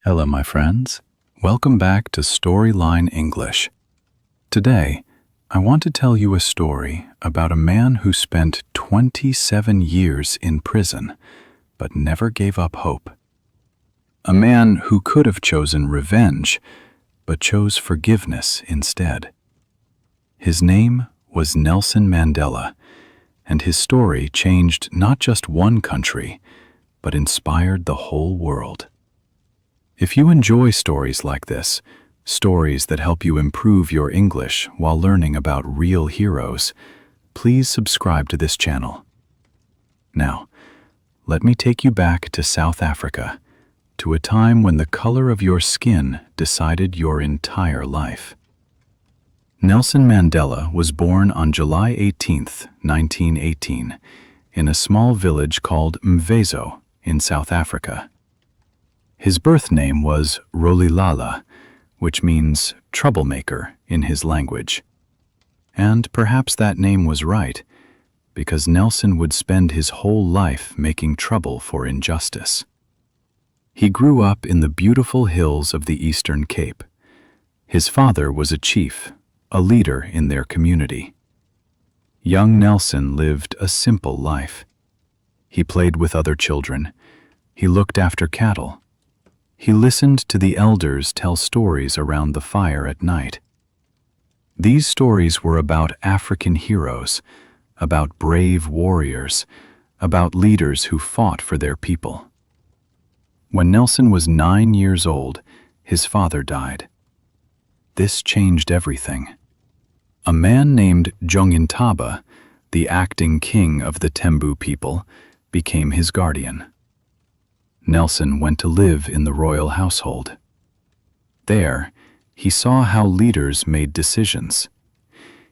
Hello, my friends. Welcome back to Storyline English. Today, I want to tell you a story about a man who spent 27 years in prison, but never gave up hope. A man who could have chosen revenge, but chose forgiveness instead. His name was Nelson Mandela, and his story changed not just one country, but inspired the whole world. If you enjoy stories like this, stories that help you improve your English while learning about real heroes, please subscribe to this channel. Now, let me take you back to South Africa, to a time when the color of your skin decided your entire life. Nelson Mandela was born on July 18, 1918, in a small village called Mvezo in South Africa. His birth name was Rolihlahla, which means troublemaker in his language. And perhaps that name was right, because Nelson would spend his whole life making trouble for injustice. He grew up in the beautiful hills of the Eastern Cape. His father was a chief, a leader in their community. Young Nelson lived a simple life. He played with other children. He looked after cattle. He listened to the elders tell stories around the fire at night. These stories were about African heroes, about brave warriors, about leaders who fought for their people. When Nelson was 9 years old, his father died. This changed everything. A man named Jongintaba, the acting king of the Tembu people, became his guardian. Nelson went to live in the royal household. There, he saw how leaders made decisions.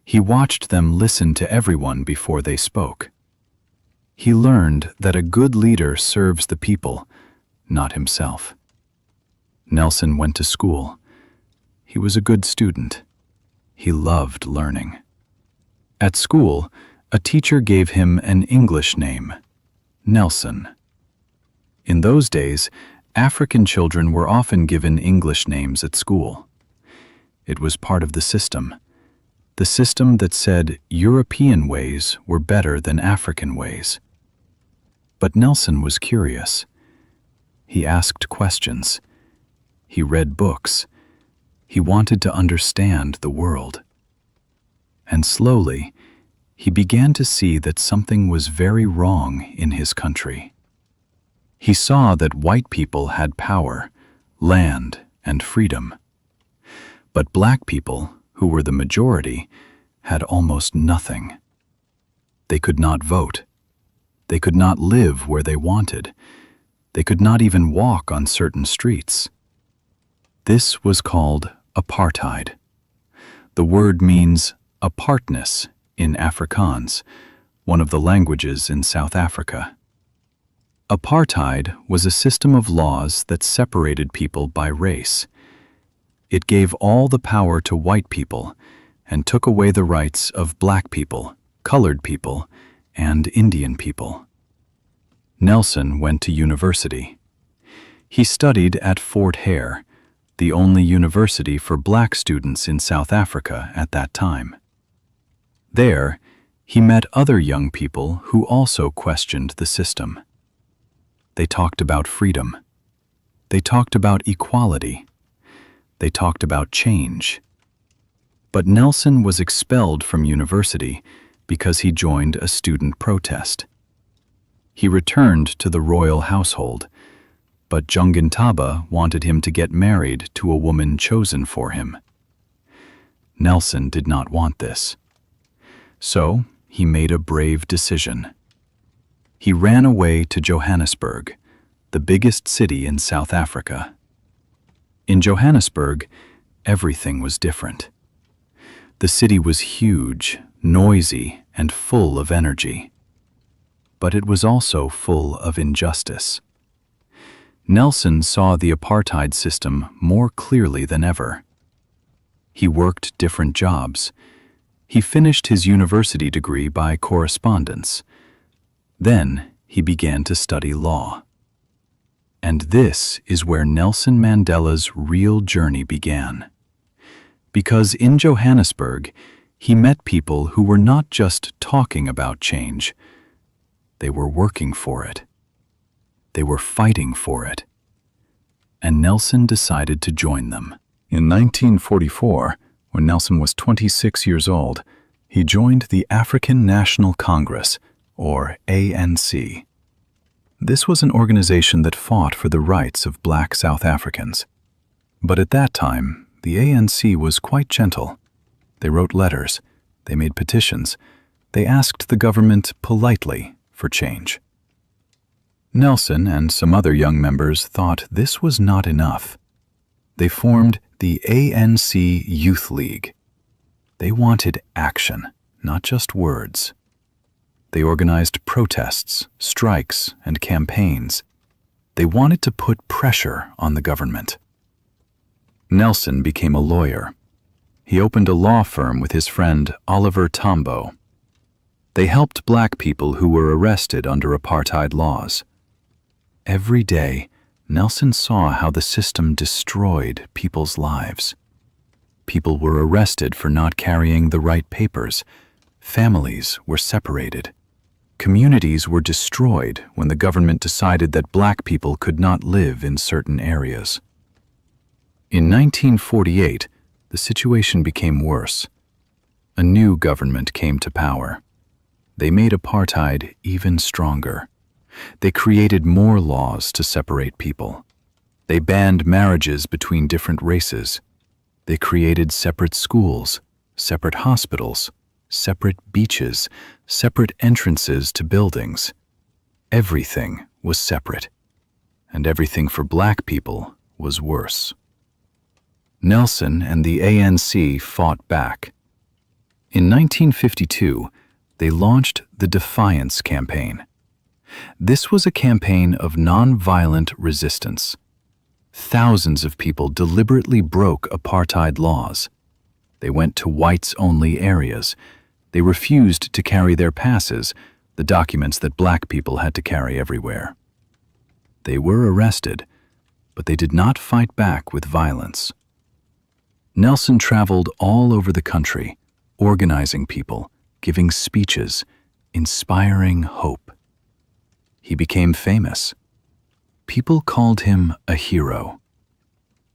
He watched them listen to everyone before they spoke. He learned that a good leader serves the people, not himself. Nelson went to school. He was a good student. He loved learning. At school, a teacher gave him an English name, Nelson. In those days, African children were often given English names at school. It was part of the system that said European ways were better than African ways. But Nelson was curious. He asked questions. He read books. He wanted to understand the world. And slowly, he began to see that something was very wrong in his country. He saw that white people had power, land, and freedom. But black people, who were the majority, had almost nothing. They could not vote. They could not live where they wanted. They could not even walk on certain streets. This was called Apartheid. The word means apartness in Afrikaans, one of the languages in South Africa. Apartheid was a system of laws that separated people by race. It gave all the power to white people and took away the rights of black people, colored people, and Indian people. Nelson went to university. He studied at Fort Hare, the only university for black students in South Africa at that time. There, he met other young people who also questioned the system. They talked about freedom. They talked about equality. They talked about change. But Nelson was expelled from university because he joined a student protest. He returned to the royal household, but Jongintaba wanted him to get married to a woman chosen for him. Nelson did not want this. So he made a brave decision. He ran away to Johannesburg, the biggest city in South Africa. In Johannesburg, everything was different. The city was huge, noisy, and full of energy. But it was also full of injustice. Nelson saw the apartheid system more clearly than ever. He worked different jobs. He finished his university degree by correspondence. Then he began to study law. And this is where Nelson Mandela's real journey began. Because in Johannesburg, he met people who were not just talking about change. They were working for it. They were fighting for it. And Nelson decided to join them. In 1944, when Nelson was 26 years old, he joined the African National Congress, or ANC. This was an organization that fought for the rights of black South Africans. But at that time, the ANC was quite gentle. They wrote letters, they made petitions, they asked the government politely for change. Nelson and some other young members thought this was not enough. They formed the ANC Youth League. They wanted action, not just words. They organized protests, strikes, and campaigns. They wanted to put pressure on the government. Nelson became a lawyer. He opened a law firm with his friend Oliver Tambo. They helped black people who were arrested under apartheid laws. Every day, Nelson saw how the system destroyed people's lives. People were arrested for not carrying the right papers. Families were separated. Communities were destroyed when the government decided that black people could not live in certain areas. In 1948, the situation became worse. A new government came to power. They made apartheid even stronger. They created more laws to separate people. They banned marriages between different races. They created separate schools, separate hospitals, separate beaches, separate entrances to buildings. Everything was separate, and everything for black people was worse. Nelson and the ANC fought back. In 1952, they launched the Defiance Campaign. This was a campaign of nonviolent resistance. Thousands of people deliberately broke apartheid laws. They went to whites-only areas. They refused to carry their passes, the documents that black people had to carry everywhere. They were arrested, but they did not fight back with violence. Nelson traveled all over the country, organizing people, giving speeches, inspiring hope. He became famous. People called him a hero,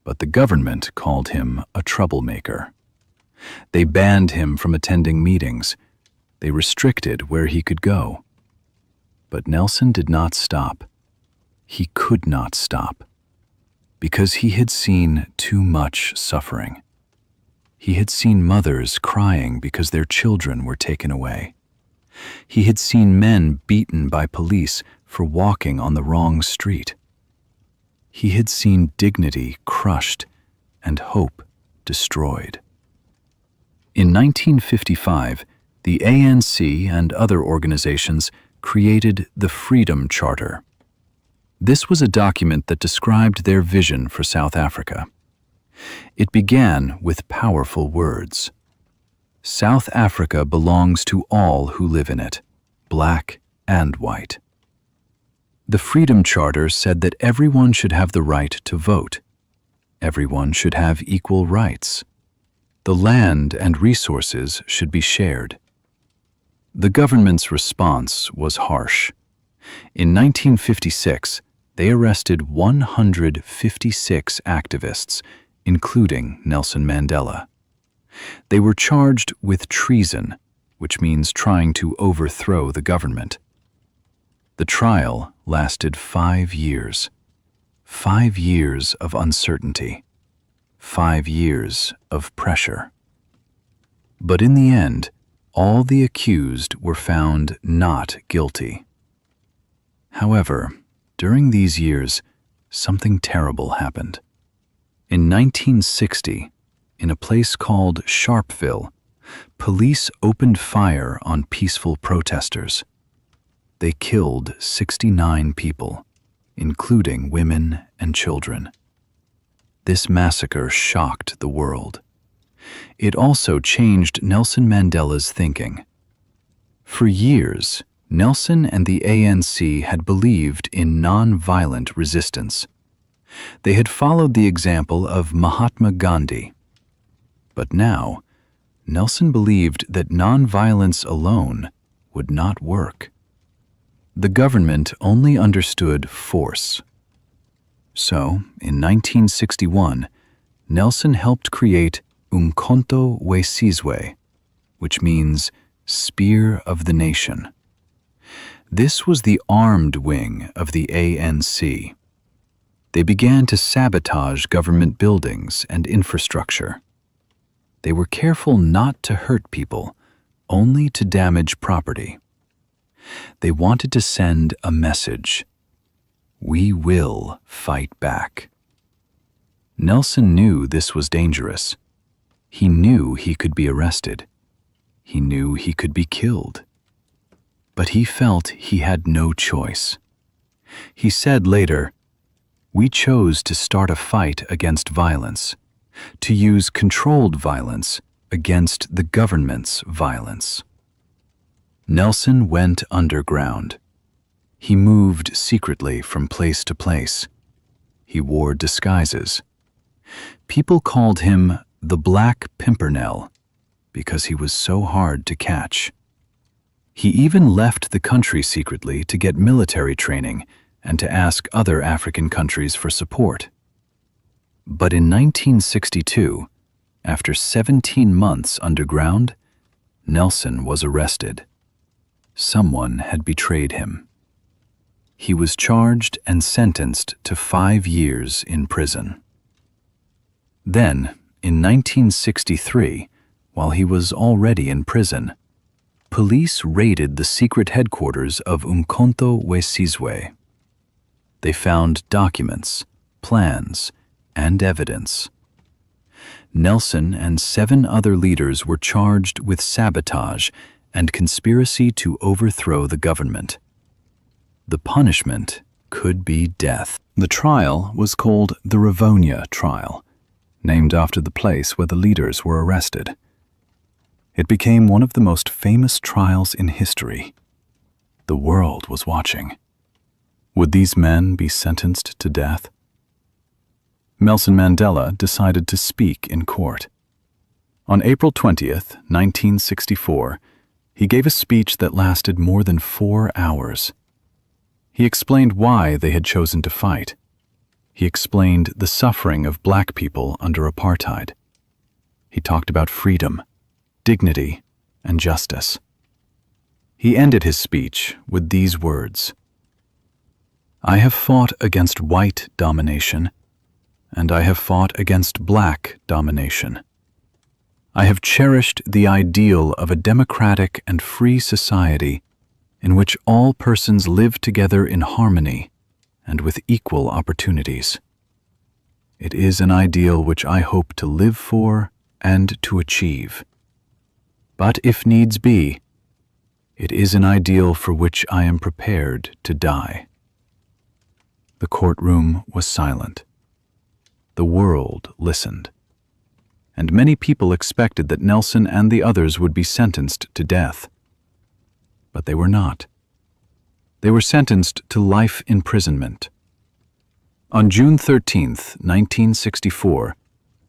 but the government called him a troublemaker. They banned him from attending meetings. They restricted where he could go. But Nelson did not stop. He could not stop, because he had seen too much suffering. He had seen mothers crying because their children were taken away. He had seen men beaten by police for walking on the wrong street. He had seen dignity crushed and hope destroyed. In 1955, the ANC and other organizations created the Freedom Charter. This was a document that described their vision for South Africa. It began with powerful words. South Africa belongs to all who live in it, black and white. The Freedom Charter said that everyone should have the right to vote. Everyone should have equal rights. The land and resources should be shared. The government's response was harsh. In 1956, they arrested 156 activists, including Nelson Mandela. They were charged with treason, which means trying to overthrow the government. The trial lasted 5 years. 5 years of uncertainty. 5 years of pressure. But in the end, all the accused were found not guilty. However, during these years, something terrible happened. In 1960, in a place called Sharpeville, police opened fire on peaceful protesters. They killed 69 people, including women and children. This massacre shocked the world. It also changed Nelson Mandela's thinking. For years, Nelson and the ANC had believed in non-violent resistance. They had followed the example of Mahatma Gandhi. But now, Nelson believed that non-violence alone would not work. The government only understood force. So, in 1961, Nelson helped create Umkhonto we Sizwe, which means Spear of the Nation. This was the armed wing of the ANC. They began to sabotage government buildings and infrastructure. They were careful not to hurt people, only to damage property. They wanted to send a message: we will fight back. Nelson knew this was dangerous. He knew he could be arrested. He knew he could be killed. But he felt he had no choice. He said later, "We chose to start a fight against violence, to use controlled violence against the government's violence." Nelson went underground. He moved secretly from place to place. He wore disguises. People called him the Black Pimpernel because he was so hard to catch. He even left the country secretly to get military training and to ask other African countries for support. But in 1962, after 17 months underground, Nelson was arrested. Someone had betrayed him. He was charged and sentenced to 5 years in prison. Then, in 1963, while he was already in prison, police raided the secret headquarters of Umkhonto we Sizwe. They found documents, plans, and evidence. Nelson and 7 other leaders were charged with sabotage and conspiracy to overthrow the government. The punishment could be death. The trial was called the Rivonia Trial, named after the place where the leaders were arrested. It became one of the most famous trials in history. The world was watching. Would these men be sentenced to death? Nelson Mandela decided to speak in court. On April 20th, 1964, he gave a speech that lasted more than 4 hours. He explained why they had chosen to fight. He explained the suffering of black people under apartheid. He talked about freedom, dignity, and justice. He ended his speech with these words: "I have fought against white domination, and I have fought against black domination. I have cherished the ideal of a democratic and free society in which all persons live together in harmony and with equal opportunities. It is an ideal which I hope to live for and to achieve. But if needs be, it is an ideal for which I am prepared to die." The courtroom was silent. The world listened. And many people expected that Nelson and the others would be sentenced to death. But they were not. They were sentenced to life imprisonment. On June 13th, 1964,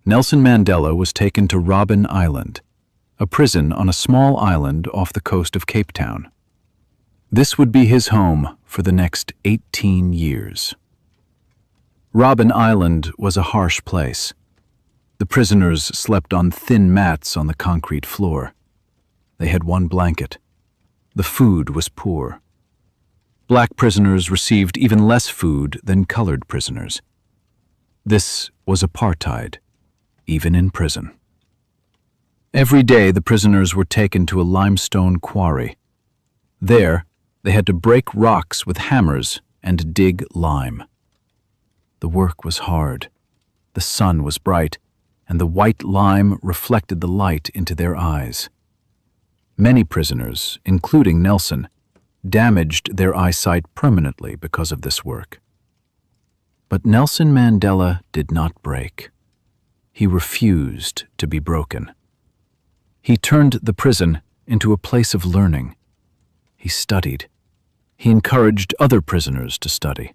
Nelson Mandela was taken to Robben Island, a prison on a small island off the coast of Cape Town. This would be his home for the next 18 years. Robben Island was a harsh place. The prisoners slept on thin mats on the concrete floor. They had one blanket. The food was poor. Black prisoners received even less food than colored prisoners. This was apartheid, even in prison. Every day the prisoners were taken to a limestone quarry. There, they had to break rocks with hammers and dig lime. The work was hard. The sun was bright, and the white lime reflected the light into their eyes. Many prisoners, including Nelson, damaged their eyesight permanently because of this work. But Nelson Mandela did not break. He refused to be broken. He turned the prison into a place of learning. He studied. He encouraged other prisoners to study.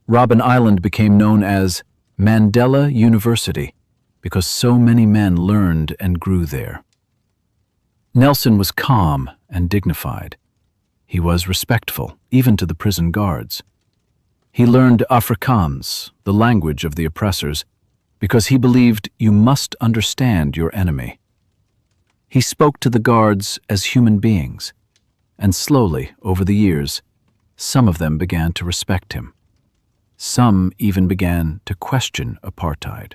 Robben Island became known as Mandela University because so many men learned and grew there. Nelson was calm and dignified. He was respectful, even to the prison guards. He learned Afrikaans, the language of the oppressors, because he believed you must understand your enemy. He spoke to the guards as human beings, and slowly, over the years, some of them began to respect him. Some even began to question apartheid.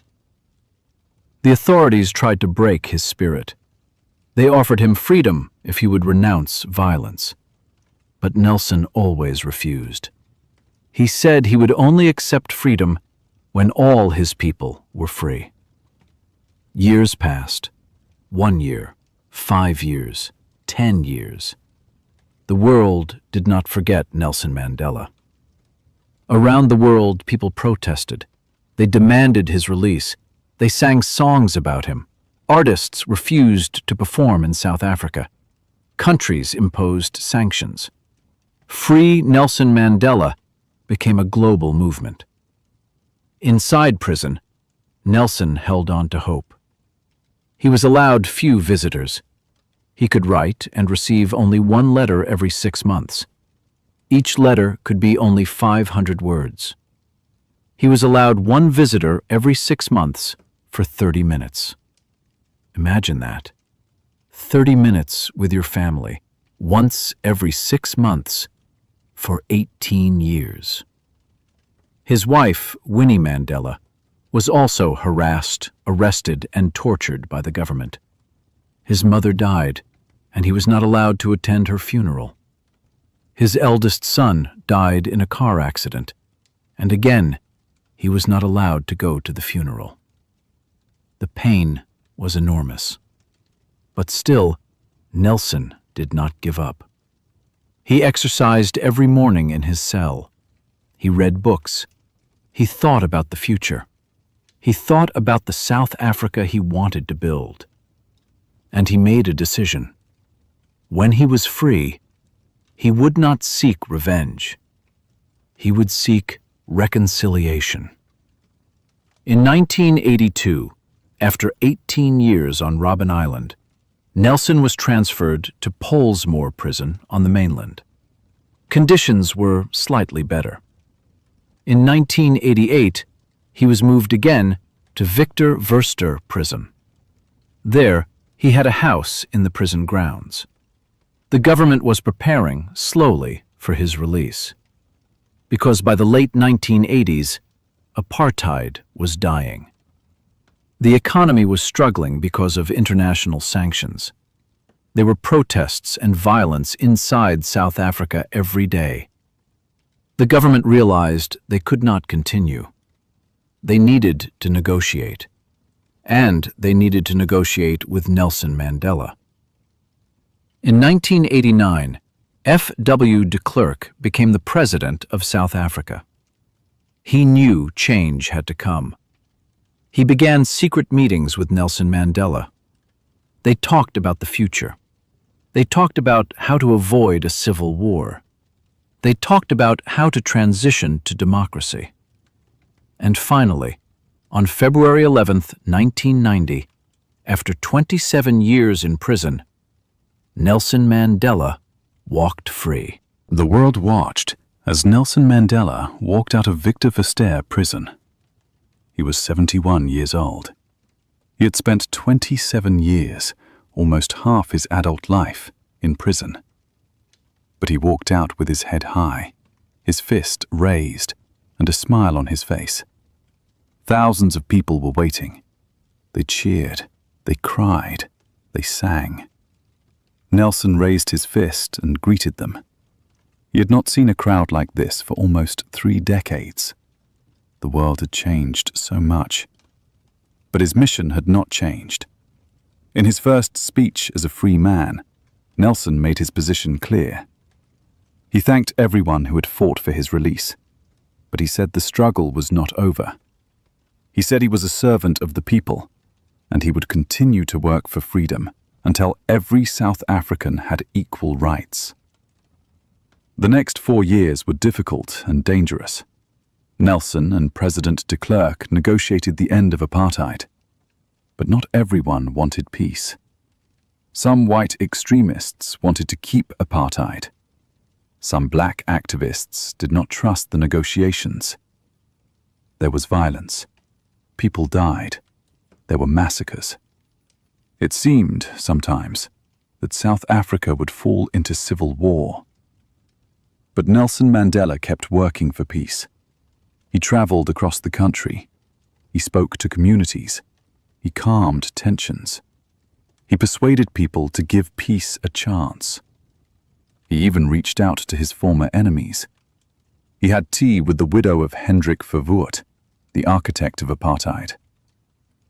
The authorities tried to break his spirit. They offered him freedom if he would renounce violence. But Nelson always refused. He said he would only accept freedom when all his people were free. Years passed. 1 year, 5 years, 10 years. The world did not forget Nelson Mandela. Around the world, people protested. They demanded his release. They sang songs about him. Artists refused to perform in South Africa. Countries imposed sanctions. Free Nelson Mandela became a global movement. Inside prison, Nelson held on to hope. He was allowed few visitors. He could write and receive only 1 letter every 6 months. Each letter could be only 500 words. He was allowed 1 visitor every 6 months for 30 minutes. Imagine that. 30 minutes with your family, once every 6 months, for 18 years. His wife, Winnie Mandela, was also harassed, arrested, and tortured by the government. His mother died, and he was not allowed to attend her funeral. His eldest son died in a car accident, and again, he was not allowed to go to the funeral. The pain was enormous. But still, Nelson did not give up. He exercised every morning in his cell. He read books. He thought about the future. He thought about the South Africa he wanted to build. And he made a decision. When he was free, he would not seek revenge. He would seek reconciliation. In 1982, after 18 years on Robben Island, Nelson was transferred to Pollsmoor prison on the mainland. Conditions were slightly better. In 1988, he was moved again to Victor Verster prison. There, he had a house in the prison grounds. The government was preparing, slowly, for his release. Because by the late 1980s, apartheid was dying. The economy was struggling because of international sanctions. There were protests and violence inside South Africa every day. The government realized they could not continue. They needed to negotiate. And they needed to negotiate with Nelson Mandela. In 1989, F.W. de Klerk became the president of South Africa. He knew change had to come. He began secret meetings with Nelson Mandela. They talked about the future. They talked about how to avoid a civil war. They talked about how to transition to democracy. And finally, on February 11th, 1990, after 27 years in prison, Nelson Mandela walked free. The world watched as Nelson Mandela walked out of Victor Verster prison. He was 71 years old. He had spent 27 years, almost half his adult life, in prison. But he walked out with his head high, his fist raised, and a smile on his face. Thousands of people were waiting. They cheered, they cried, they sang. Nelson raised his fist and greeted them. He had not seen a crowd like this for almost 3 decades. The world had changed so much. But his mission had not changed. In his first speech as a free man, Nelson made his position clear. He thanked everyone who had fought for his release, but he said the struggle was not over. He said he was a servant of the people, and he would continue to work for freedom until every South African had equal rights. The next 4 years were difficult and dangerous. Nelson and President de Klerk negotiated the end of apartheid. But not everyone wanted peace. Some white extremists wanted to keep apartheid. Some black activists did not trust the negotiations. There was violence. People died. There were massacres. It seemed, sometimes, that South Africa would fall into civil war. But Nelson Mandela kept working for peace. He traveled across the country. He spoke to communities. He calmed tensions. He persuaded people to give peace a chance. He even reached out to his former enemies. He had tea with the widow of Hendrik Verwoerd, the architect of apartheid.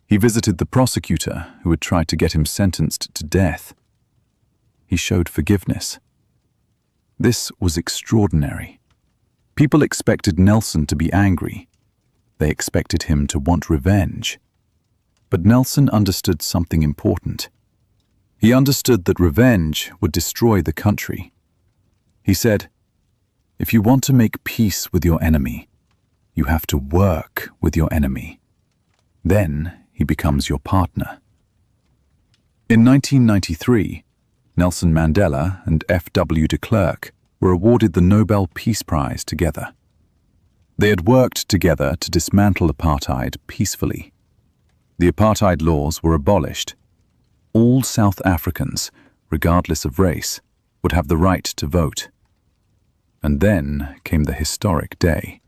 He visited the prosecutor who had tried to get him sentenced to death. He showed forgiveness. This was extraordinary. People expected Nelson to be angry. They expected him to want revenge. But Nelson understood something important. He understood that revenge would destroy the country. He said, "If you want to make peace with your enemy, you have to work with your enemy. Then he becomes your partner." In 1993, Nelson Mandela and F.W. de Klerk were awarded the Nobel Peace Prize together. They had worked together to dismantle apartheid peacefully. The apartheid laws were abolished. All South Africans, regardless of race, would have the right to vote. And then came the historic day.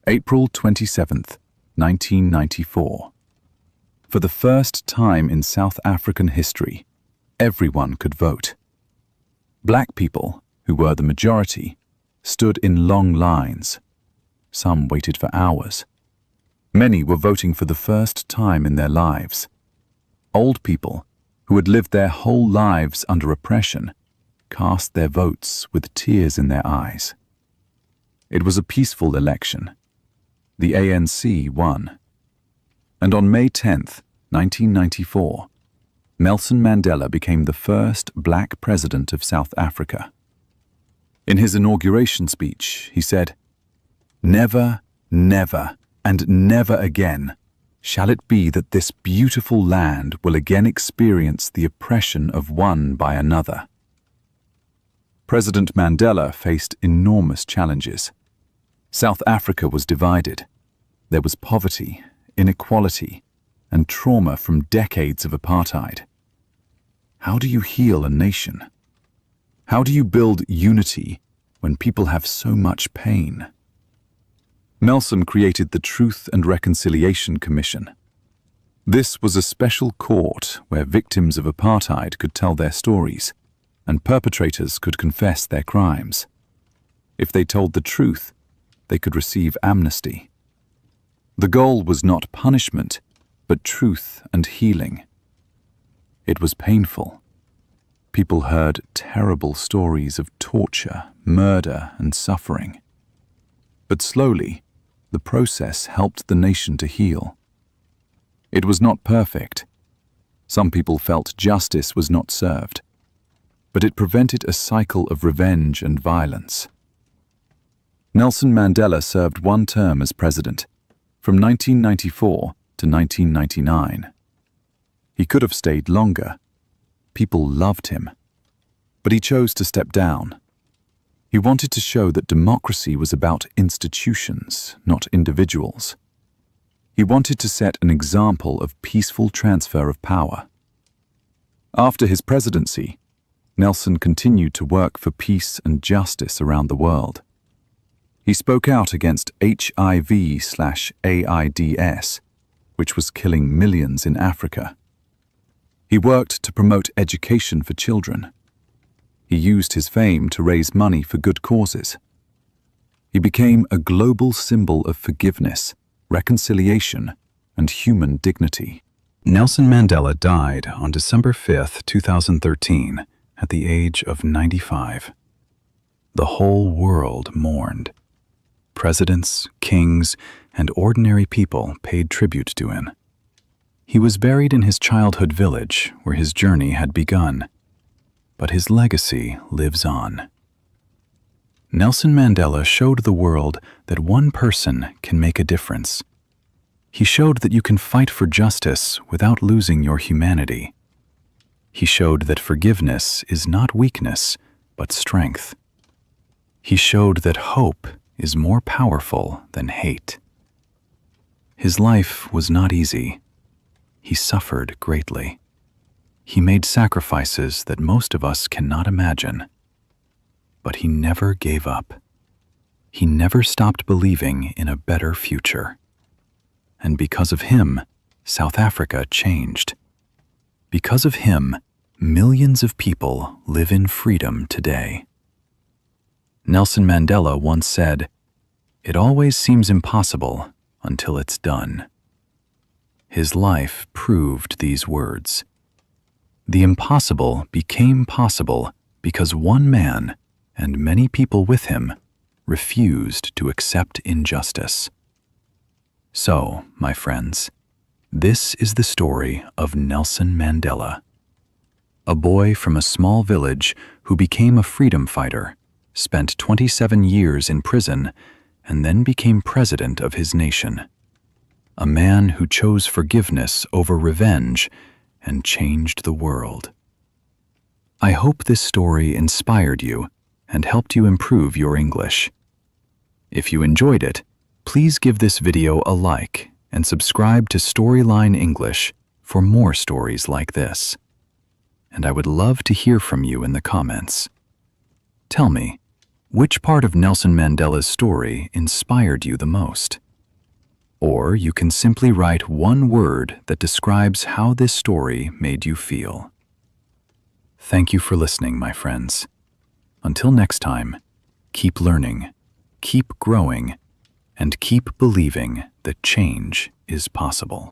April 27th, 1994. For the first time in South African history, everyone could vote. Black people, who were the majority, stood in long lines. Some waited for hours. Many were voting for the first time in their lives. Old people, who had lived their whole lives under oppression, cast their votes with tears in their eyes. It was a peaceful election. The ANC won. And on May 10th, 1994, Nelson Mandela became the first black president of South Africa. In his inauguration speech, he said, "Never, never, and never again shall it be that this beautiful land will again experience the oppression of one by another." President Mandela faced enormous challenges. South Africa was divided. There was poverty, inequality, and trauma from decades of apartheid. How do you heal a nation? How do you build unity when people have so much pain? Nelson created the Truth and Reconciliation Commission. This was a special court where victims of apartheid could tell their stories and perpetrators could confess their crimes. If they told the truth, they could receive amnesty. The goal was not punishment, but truth and healing. It was painful. People heard terrible stories of torture, murder, and suffering. But slowly, the process helped the nation to heal. It was not perfect. Some people felt justice was not served, but it prevented a cycle of revenge and violence. Nelson Mandela served one term as president, from 1994 to 1999. He could have stayed longer. People loved him. But he chose to step down. He wanted to show that democracy was about institutions, not individuals. He wanted to set an example of peaceful transfer of power. After his presidency, Nelson continued to work for peace and justice around the world. He spoke out against HIV/AIDS, which was killing millions in Africa. He worked to promote education for children. He used his fame to raise money for good causes. He became a global symbol of forgiveness, reconciliation, and human dignity. Nelson Mandela died on December 5, 2013, at the age of 95. The whole world mourned. Presidents, kings, and ordinary people paid tribute to him. He was buried in his childhood village where his journey had begun, but his legacy lives on. Nelson Mandela showed the world that one person can make a difference. He showed that you can fight for justice without losing your humanity. He showed that forgiveness is not weakness, but strength. He showed that hope is more powerful than hate. His life was not easy. He suffered greatly. He made sacrifices that most of us cannot imagine. But he never gave up. He never stopped believing in a better future. And because of him, South Africa changed. Because of him, millions of people live in freedom today. Nelson Mandela once said, "It always seems impossible until it's done." His life proved these words. The impossible became possible because one man, and many people with him, refused to accept injustice. So, my friends, this is the story of Nelson Mandela, a boy from a small village who became a freedom fighter, spent 27 years in prison, and then became president of his nation. A man who chose forgiveness over revenge and changed the world. I hope this story inspired you and helped you improve your English. If you enjoyed it, please give this video a like and subscribe to Storyline English for more stories like this. And I would love to hear from you in the comments. Tell me, which part of Nelson Mandela's story inspired you the most? Or you can simply write one word that describes how this story made you feel. Thank you for listening, my friends. Until next time, keep learning, keep growing, and keep believing that change is possible.